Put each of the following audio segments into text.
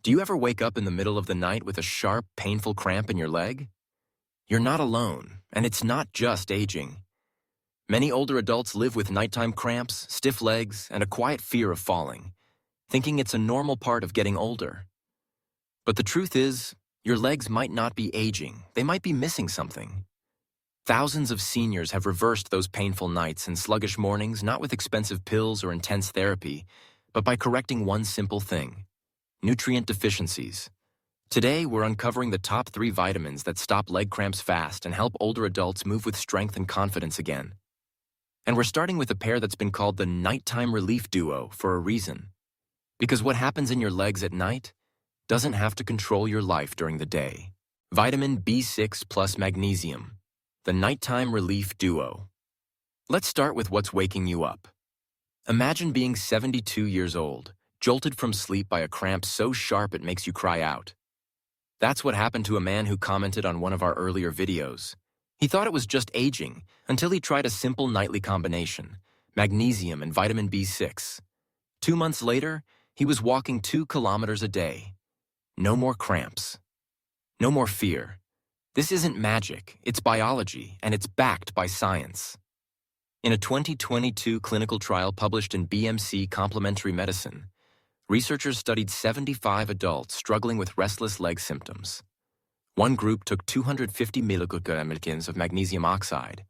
Do you ever wake up in the middle of the night with a sharp, painful cramp in your leg? You're not alone, and it's not just aging. Many older adults live with nighttime cramps, stiff legs, and a quiet fear of falling, thinking it's a normal part of getting older. But the truth is, your legs might not be aging, they might be missing something. Thousands of seniors have reversed those painful nights and sluggish mornings not with expensive pills or intense therapy, but by correcting one simple thing: nutrient deficiencies. Today, we're uncovering the top 3 vitamins that stop leg cramps fast and help older adults move with strength and confidence again. And we're starting with a pair that's been called the nighttime relief duo for a reason. Because what happens in your legs at night doesn't have to control your life during the day. Vitamin B6 plus magnesium, the nighttime relief duo. Let's start with what's waking you up. Imagine being 72 years old, jolted from sleep by a cramp so sharp it makes you cry out. That's what happened to a man who commented on one of our earlier videos. He thought it was just aging until he tried a simple nightly combination, magnesium and vitamin B6. 2 months later, he was walking 2 kilometers a day. No more cramps. No more fear. This isn't magic, it's biology, and it's backed by science. In a 2022 clinical trial published in BMC Complementary Medicine, researchers studied 75 adults struggling with restless leg symptoms. One group took 250 milligrams of magnesium oxide.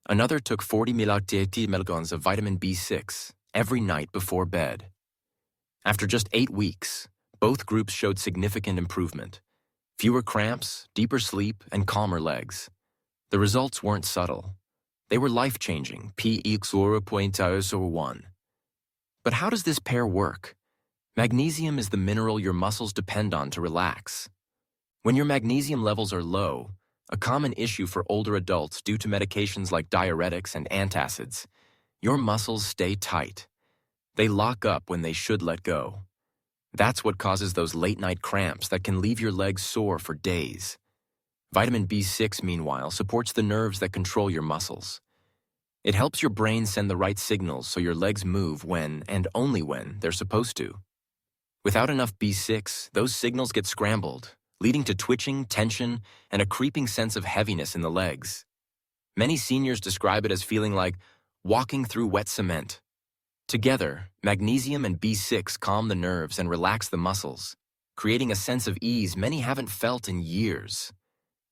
Another took 40 milligrams of vitamin B6 every night before bed. After just 8 weeks, both groups showed significant improvement. Fewer cramps, deeper sleep, and calmer legs. The results weren't subtle. They were life-changing, p = 0.01. But how does this pair work? Magnesium is the mineral your muscles depend on to relax. When your magnesium levels are low, a common issue for older adults due to medications like diuretics and antacids, your muscles stay tight. They lock up when they should let go. That's what causes those late-night cramps that can leave your legs sore for days. Vitamin B6, meanwhile, supports the nerves that control your muscles. It helps your brain send the right signals so your legs move when, and only when, they're supposed to. Without enough B6, those signals get scrambled, leading to twitching, tension, and a creeping sense of heaviness in the legs. Many seniors describe it as feeling like walking through wet cement. Together, magnesium and B6 calm the nerves and relax the muscles, creating a sense of ease many haven't felt in years.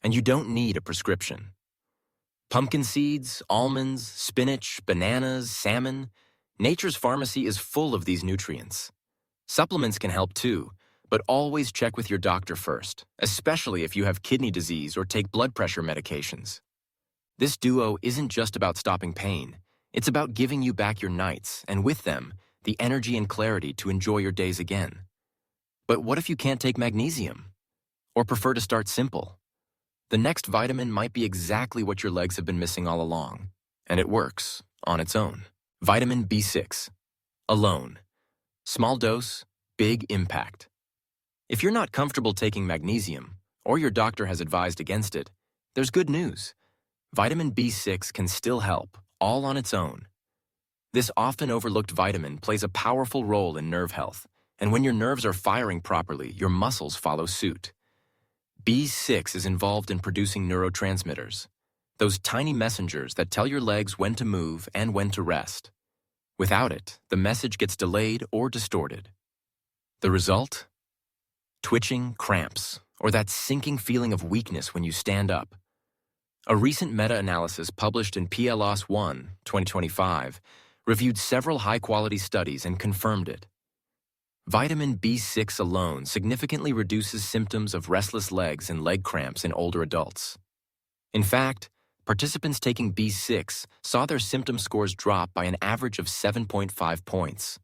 And you don't need a prescription. Pumpkin seeds, almonds, spinach, bananas, salmon. Nature's pharmacy is full of these nutrients. Supplements can help too, but always check with your doctor first, especially if you have kidney disease or take blood pressure medications. This duo isn't just about stopping pain. It's about giving you back your nights, and with them, the energy and clarity to enjoy your days again. But what if you can't take magnesium? Or prefer to start simple? The next vitamin might be exactly what your legs have been missing all along, and it works on its own. Vitamin B6. Alone. Small dose, big impact. If you're not comfortable taking magnesium, or your doctor has advised against it, there's good news. Vitamin B6 can still help, all on its own. This often overlooked vitamin plays a powerful role in nerve health, and when your nerves are firing properly, your muscles follow suit. B6 is involved in producing neurotransmitters, those tiny messengers that tell your legs when to move and when to rest. Without it, the message gets delayed or distorted. The result? Twitching, cramps, or that sinking feeling of weakness when you stand up. A recent meta-analysis published in PLOS 1, 2025, reviewed several high-quality studies and confirmed it. Vitamin B6 alone significantly reduces symptoms of restless legs and leg cramps in older adults. In fact, participants taking B6 saw their symptom scores drop by an average of 7.5 points.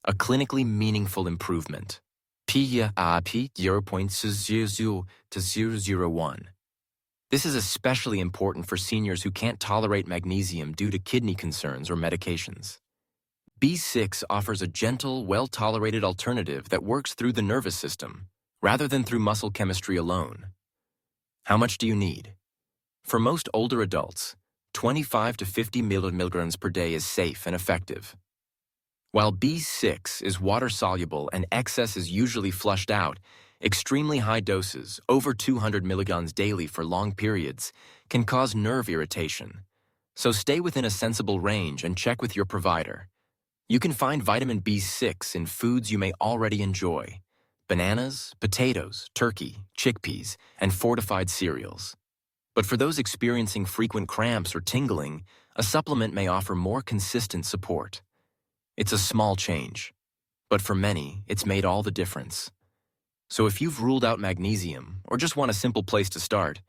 A clinically meaningful improvement. P 0.00 to 0.001. This is especially important for seniors who can't tolerate magnesium due to kidney concerns or medications. B6 offers a gentle, well-tolerated alternative that works through the nervous system, rather than through muscle chemistry alone. How much do you need? For most older adults, 25 to 50 milligrams per day is safe and effective. While B6 is water-soluble and excess is usually flushed out, extremely high doses, over 200 milligrams daily for long periods, can cause nerve irritation. So stay within a sensible range and check with your provider. You can find vitamin B6 in foods you may already enjoy: bananas, potatoes, turkey, chickpeas, and fortified cereals. But for those experiencing frequent cramps or tingling, a supplement may offer more consistent support. It's a small change, but for many, it's made all the difference. So if you've ruled out magnesium or just want a simple place to start,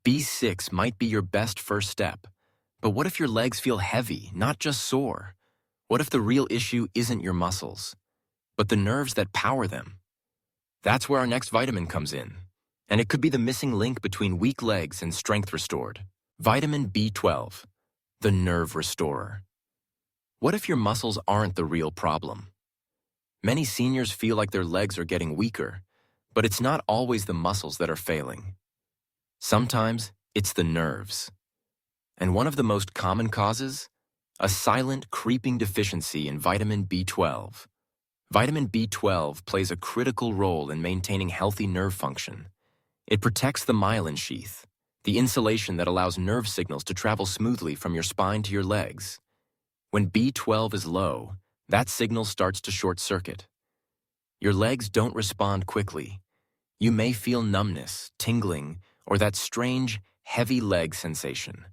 B6 might be your best first step. But what if your legs feel heavy, not just sore? What if the real issue isn't your muscles, but the nerves that power them? That's where our next vitamin comes in, and it could be the missing link between weak legs and strength restored. Vitamin B12, the nerve restorer. What if your muscles aren't the real problem? Many seniors feel like their legs are getting weaker, but it's not always the muscles that are failing. Sometimes it's the nerves. And one of the most common causes? A silent, creeping deficiency in vitamin B12. Vitamin B12 plays a critical role in maintaining healthy nerve function. It protects the myelin sheath, the insulation that allows nerve signals to travel smoothly from your spine to your legs. When B12 is low, that signal starts to short circuit. Your legs don't respond quickly. You may feel numbness, tingling, or that strange, heavy leg sensation.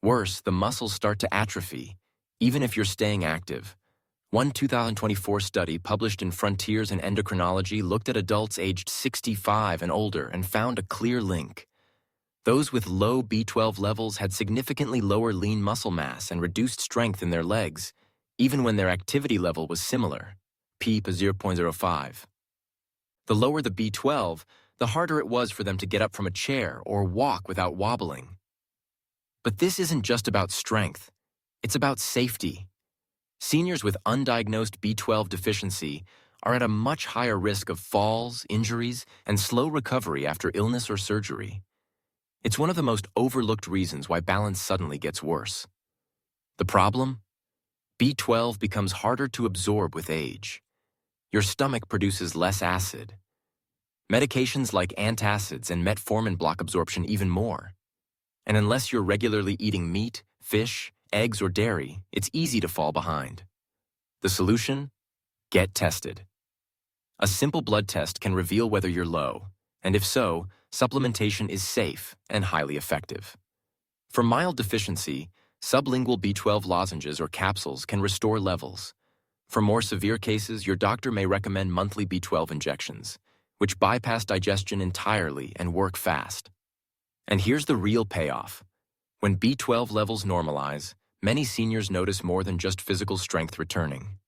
Worse, the muscles start to atrophy, even if you're staying active. One 2024 study published in Frontiers in Endocrinology looked at adults aged 65 and older and found a clear link. Those with low B12 levels had significantly lower lean muscle mass and reduced strength in their legs, even when their activity level was similar, p = 0.05. The lower the B12, the harder it was for them to get up from a chair or walk without wobbling. But this isn't just about strength. It's about safety. Seniors with undiagnosed B12 deficiency are at a much higher risk of falls, injuries, and slow recovery after illness or surgery. It's one of the most overlooked reasons why balance suddenly gets worse. The problem? B12 becomes harder to absorb with age. Your stomach produces less acid. Medications like antacids and metformin block absorption even more. And unless you're regularly eating meat, fish, eggs, or dairy, it's easy to fall behind. The solution? Get tested. A simple blood test can reveal whether you're low, and if so, supplementation is safe and highly effective. For mild deficiency, sublingual B12 lozenges or capsules can restore levels. For more severe cases, your doctor may recommend monthly B12 injections, which bypass digestion entirely and work fast. And here's the real payoff. When B12 levels normalize, many seniors notice more than just physical strength returning.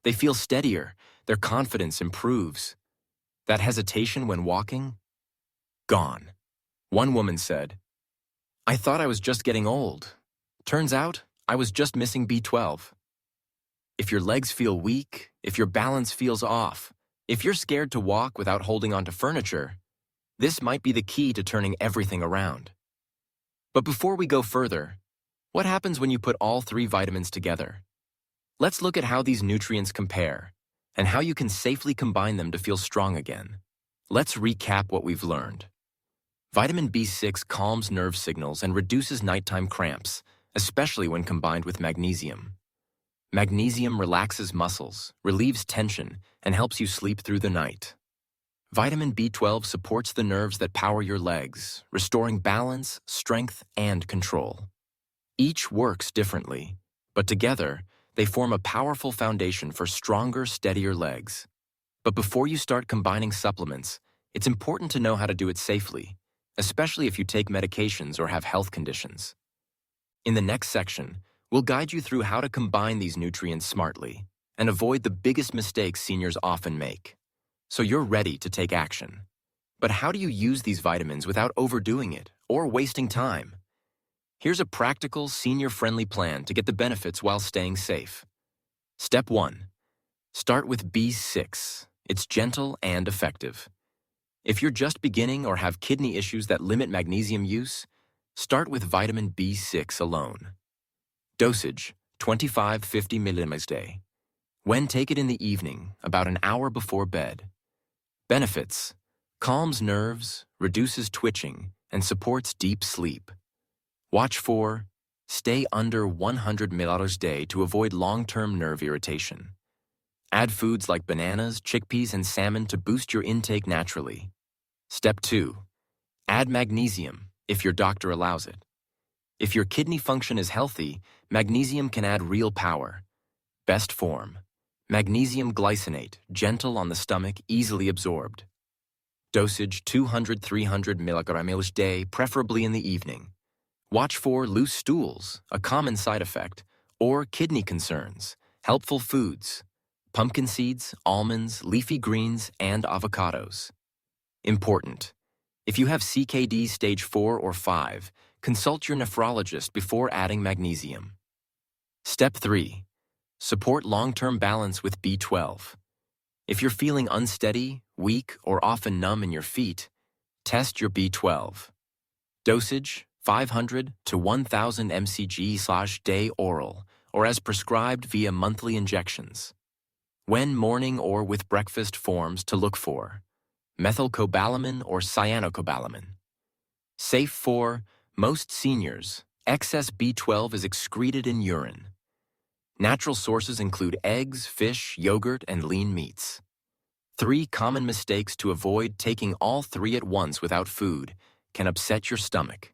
They feel steadier, their confidence improves. That hesitation when walking? Gone. One woman said, "I thought I was just getting old. Turns out, I was just missing B12. If your legs feel weak, if your balance feels off, if you're scared to walk without holding onto furniture, this might be the key to turning everything around." But before we go further, what happens when you put all three vitamins together? Let's look at how these nutrients compare and how you can safely combine them to feel strong again. Let's recap what we've learned. Vitamin B6 calms nerve signals and reduces nighttime cramps, especially when combined with magnesium. Magnesium relaxes muscles, relieves tension, and helps you sleep through the night. Vitamin B12 supports the nerves that power your legs, restoring balance, strength, and control. Each works differently, but together, they form a powerful foundation for stronger, steadier legs. But before you start combining supplements, it's important to know how to do it safely, especially if you take medications or have health conditions. In the next section, we'll guide you through how to combine these nutrients smartly and avoid the biggest mistakes seniors often make. So you're ready to take action. But how do you use these vitamins without overdoing it or wasting time? Here's a practical, senior-friendly plan to get the benefits while staying safe. Step 1. Start with B6. It's gentle and effective. If you're just beginning or have kidney issues that limit magnesium use, start with vitamin B6 alone. Dosage, 25-50 milligrams a day. When take it in the evening, about an hour before bed. Benefits: calms nerves, reduces twitching, and supports deep sleep. Watch for: stay under 100 milliliters a day to avoid long-term nerve irritation. Add foods like bananas, chickpeas, and salmon to boost your intake naturally. Step 2. Add magnesium, if your doctor allows it. If your kidney function is healthy, magnesium can add real power. Best form: magnesium glycinate, gentle on the stomach, easily absorbed. Dosage 200-300 milligrams a day, preferably in the evening. Watch for loose stools, a common side effect, or kidney concerns. Helpful foods: pumpkin seeds, almonds, leafy greens, and avocados. Important: if you have CKD stage 4 or 5, consult your nephrologist before adding magnesium. Step 3. Support long-term balance with B12. If you're feeling unsteady, weak, or often numb in your feet, test your B12. Dosage: 500 to 1,000 mcg/day oral, or as prescribed via monthly injections. When morning or with breakfast forms to look for: methylcobalamin or cyanocobalamin. Safe for most seniors. Excess B12 is excreted in urine. Natural sources include eggs, fish, yogurt, and lean meats. 3 common mistakes to avoid: taking all 3 at once without food can upset your stomach.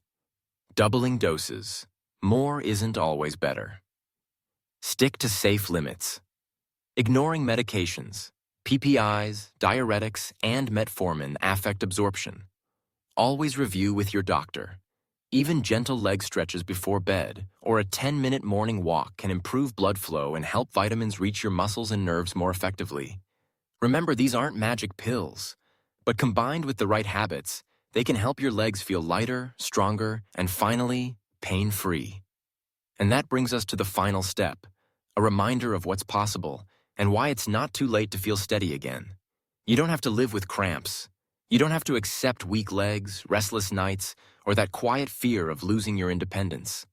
Doubling doses. More isn't always better. Stick to safe limits. Ignoring medications. PPIs, diuretics, and metformin affect absorption. Always review with your doctor. Even gentle leg stretches before bed or a 10-minute morning walk can improve blood flow and help vitamins reach your muscles and nerves more effectively. Remember, these aren't magic pills, but combined with the right habits, they can help your legs feel lighter, stronger, and finally, pain-free. And that brings us to the final step, a reminder of what's possible and why it's not too late to feel steady again. You don't have to live with cramps. You don't have to accept weak legs, restless nights, or that quiet fear of losing your independence.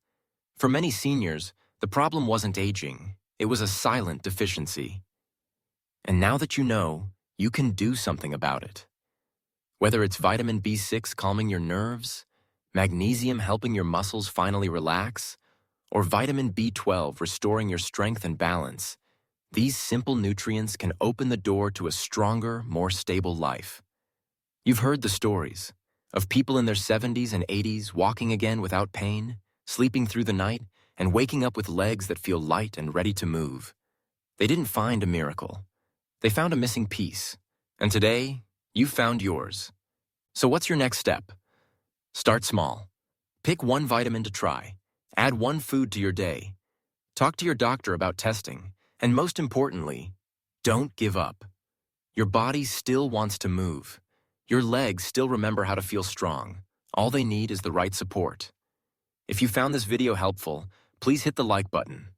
For many seniors, the problem wasn't aging. It was a silent deficiency. And now that you know, you can do something about it. Whether it's vitamin B6 calming your nerves, magnesium helping your muscles finally relax, or vitamin B12 restoring your strength and balance, these simple nutrients can open the door to a stronger, more stable life. You've heard the stories of people in their 70s and 80s walking again without pain, sleeping through the night, and waking up with legs that feel light and ready to move. They didn't find a miracle. They found a missing piece. And today, you've found yours. So what's your next step? Start small. Pick one vitamin to try. Add one food to your day. Talk to your doctor about testing. And most importantly, don't give up. Your body still wants to move. Your legs still remember how to feel strong. All they need is the right support. If you found this video helpful, please hit the like button.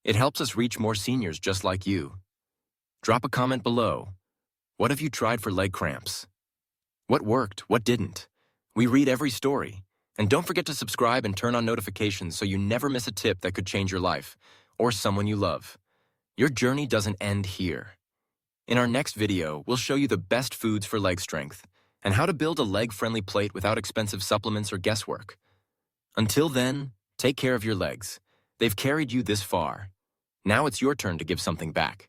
It helps us reach more seniors just like you. Drop a comment below. What have you tried for leg cramps? What worked? What didn't? We read every story. And don't forget to subscribe and turn on notifications so you never miss a tip that could change your life or someone you love. Your journey doesn't end here. In our next video, we'll show you the best foods for leg strength and how to build a leg-friendly plate without expensive supplements or guesswork. Until then, take care of your legs. They've carried you this far. Now it's your turn to give something back.